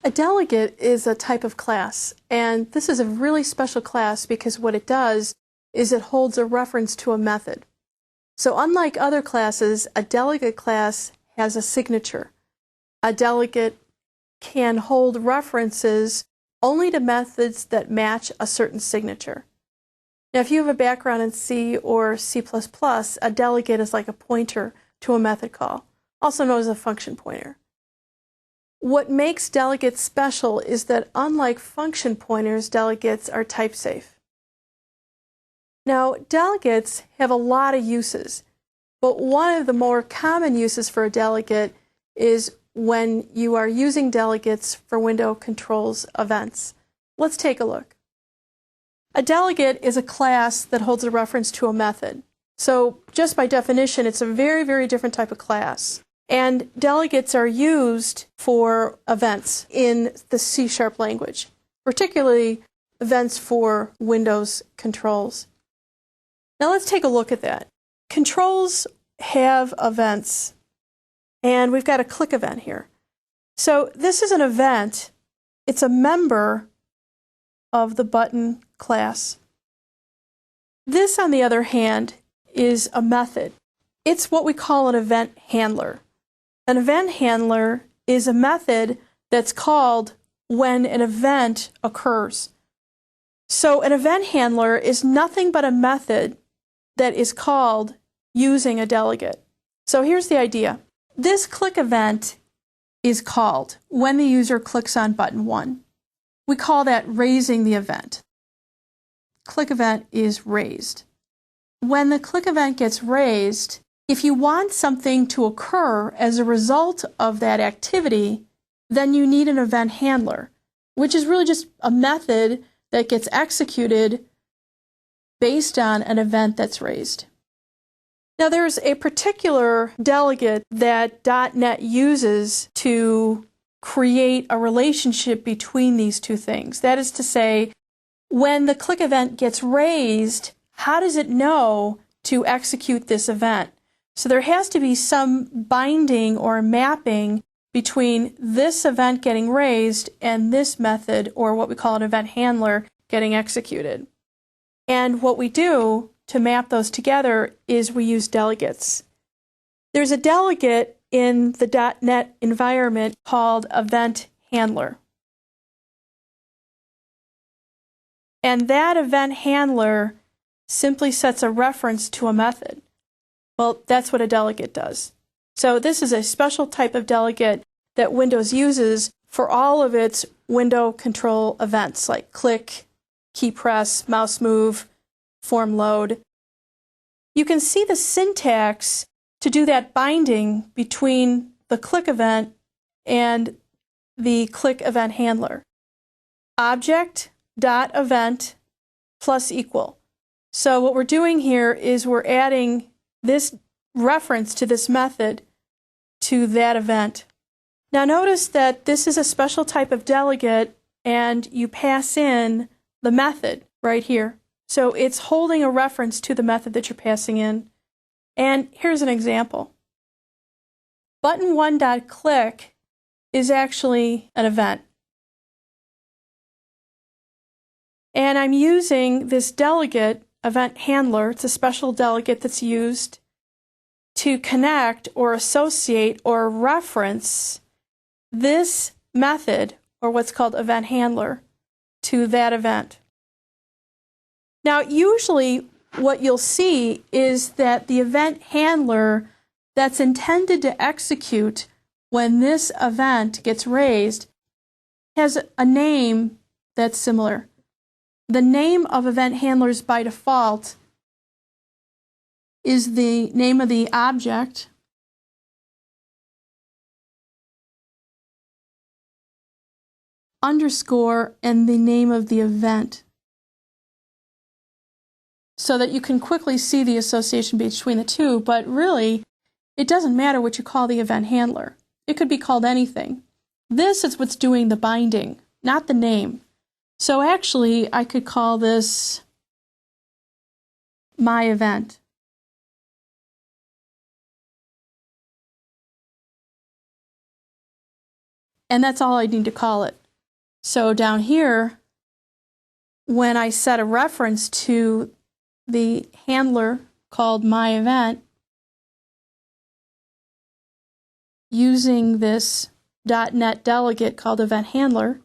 A delegate is a type of class, and this is a really special class because what it does is it holds a reference to a method. So unlike other classes, a delegate class has a signature. A delegate can hold references only to methods that match a certain signature. Now, if you have a background in C or C++, a delegate is like a pointer to a method call, also known as a function pointer. What makes delegates special is that unlike function pointers, delegates are type safe. Now, delegates have a lot of uses, but one of the more common uses for a delegate is when you are using delegates for window controls events. Let's take a look. A delegate is a class that holds a reference to a method. So just by definition, it's a very, very different type of class. And delegates are used for events in the C# language, particularly events for Windows controls. Now let's take a look at that. Controls have events, and we've got a click event here. So this is an event. It's a member of the button class. This, on the other hand, is a method. It's what we call an event handler. An event handler is a method that's called when an event occurs. So an event handler is nothing but a method that is called using a delegate. So here's the idea. This click event is called when the user clicks on button 1. We call that raising the event. Click event is raised. When the click event gets raised, if you want something to occur as a result of that activity, then you need an event handler, which is really just a method that gets executed based on an event that's raised. Now, there's a particular delegate that .NET uses to create a relationship between these two things. That is to say, when the click event gets raised, how does it know to execute this event? So there has to be some binding or mapping between this event getting raised and this method, or what we call an event handler, getting executed. And what we do to map those together is we use delegates. There's a delegate in the .NET environment called event handler. And that event handler simply sets a reference to a method. Well, that's what a delegate does. So this is a special type of delegate that Windows uses for all of its window control events like click, key press, mouse move, form load. You can see the syntax to do that binding between the click event and the click event handler. Object.event plus equal. So what we're doing here is we're adding this reference to this method to that event. Now notice that this is a special type of delegate and you pass in the method right here. So it's holding a reference to the method that you're passing in. And here's an example. Button1.click is actually an event. And I'm using this delegate, event handler. It's a special delegate that's used to connect or associate or reference this method, or what's called event handler, to that event. Now, usually what you'll see is that the event handler that's intended to execute when this event gets raised has a name that's similar. The name of event handlers by default is the name of the object underscore and the name of the event, so that you can quickly see the association between the two, but really it doesn't matter what you call the event handler. It could be called anything. This is what's doing the binding, not the name. So actually I could call this my event. And that's all I need to call it. So down here, when I set a reference to the handler called myEvent, using this .NET delegate called event handler,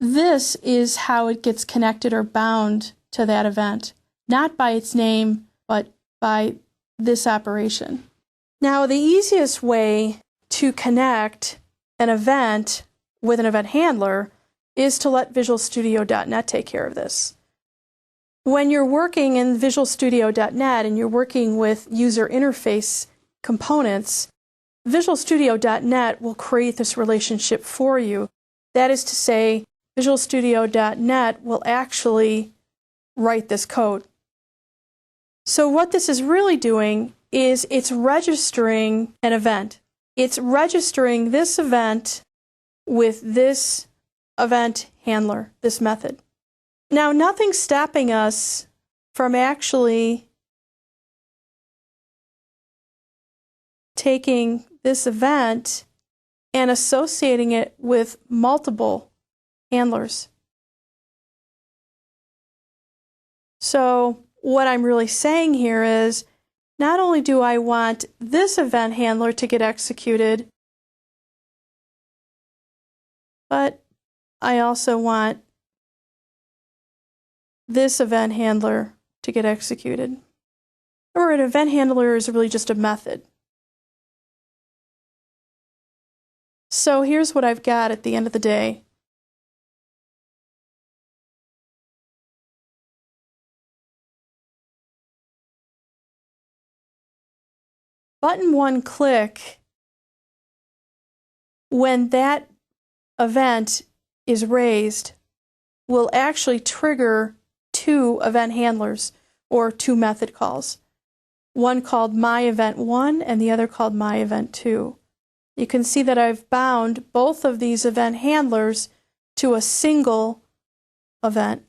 this is how it gets connected or bound to that event, not by its name, but by this operation. Now, the easiest way to connect an event with an event handler is to let Visual Studio.NET take care of this. When you're working in Visual Studio.NET and you're working with user interface components, Visual Studio.NET will create this relationship for you. That is to say, Visual Studio.NET will actually write this code. So what this is really doing is it's registering an event. It's registering this event with this event handler, this method. Now, nothing's stopping us from actually taking this event and associating it with multiple handlers. So what I'm really saying here is, not only do I want this event handler to get executed, but I also want this event handler to get executed. Or an event handler is really just a method. So here's what I've got at the end of the day. Button one click, when that event is raised, will actually trigger two event handlers or two method calls. One called myEvent1 and the other called myEvent2. You can see that I've bound both of these event handlers to a single event.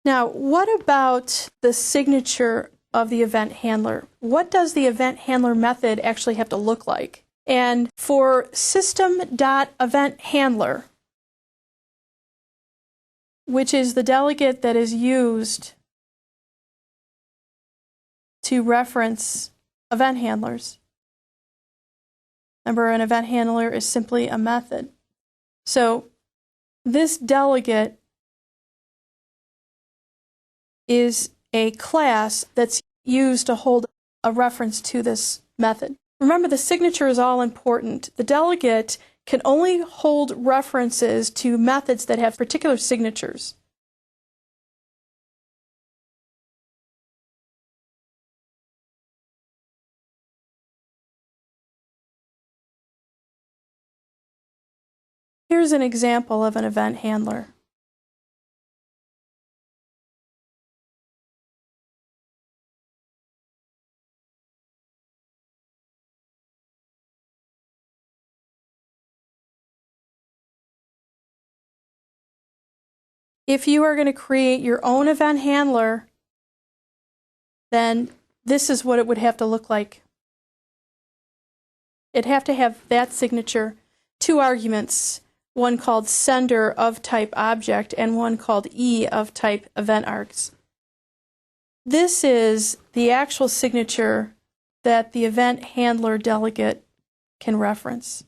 Now, what about the signature of the event handler? What does the event handler method actually have to look like? And for system.eventHandler, which is the delegate that is used to reference event handlers. Remember, an event handler is simply a method. So this delegate is a class that's used to hold a reference to this method. Remember, the signature is all important. The delegate can only hold references to methods that have particular signatures. Here's an example of an event handler. If you are going to create your own event handler, then this is what it would have to look like. It'd have to have that signature, two arguments, one called sender of type object and one called E of type event args. This is the actual signature that the event handler delegate can reference.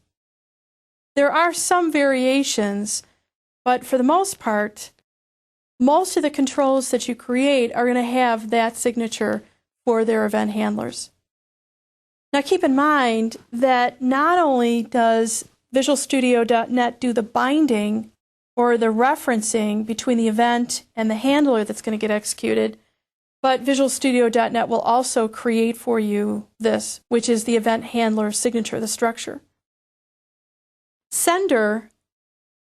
There are some variations, but for the most part, most of the controls that you create are going to have that signature for their event handlers. Now keep in mind that not only does Visual Studio.NET do the binding or the referencing between the event and the handler that's going to get executed, but Visual Studio.NET will also create for you this, which is the event handler signature, the structure. Sender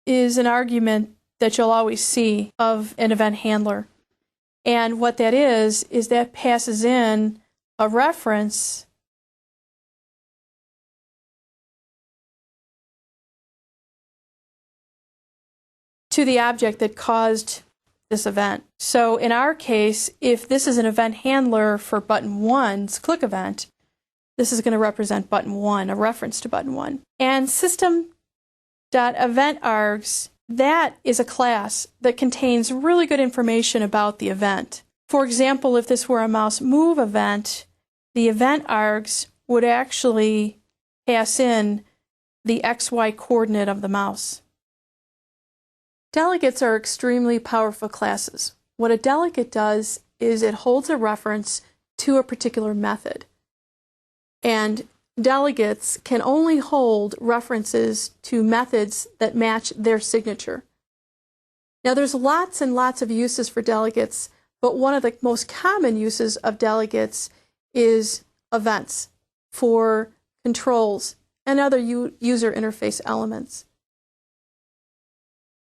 is an argument that you'll always see of an event handler. And what that is that passes in a reference to the object that caused this event. So in our case, if this is an event handler for button 1's click event, This is going to represent button 1, a reference to button 1. And system.eventArgs, that is a class that contains really good information about the event. For example, if this were a mouse move event, the event args would actually pass in the XY coordinate of the mouse. Delegates are extremely powerful classes. What a delegate does is it holds a reference to a particular method. And delegates can only hold references to methods that match their signature. Now, there's lots and lots of uses for delegates, but one of the most common uses of delegates is events for controls and other user interface elements.